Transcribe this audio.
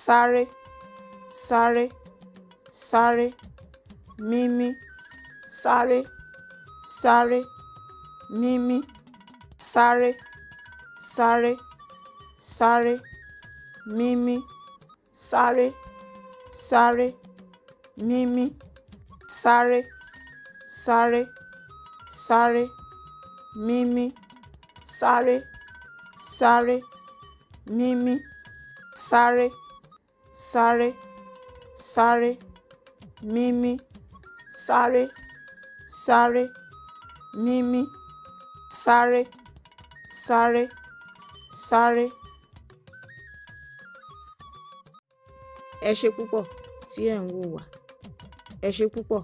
Sare, sare, sare, mímí, sare, sare, mímí, sare, sare, sare, mímí, sare, sare, mímí, sare, sare, sare, mímí, sare, sare, mímí, sare, sare, sare, mímí, sare, sare, mímí, sare, sare, sare. Ẹ ṣé púpọ̀ tí ẹ̀ ń wò wá. Ẹ ṣé púpọ̀.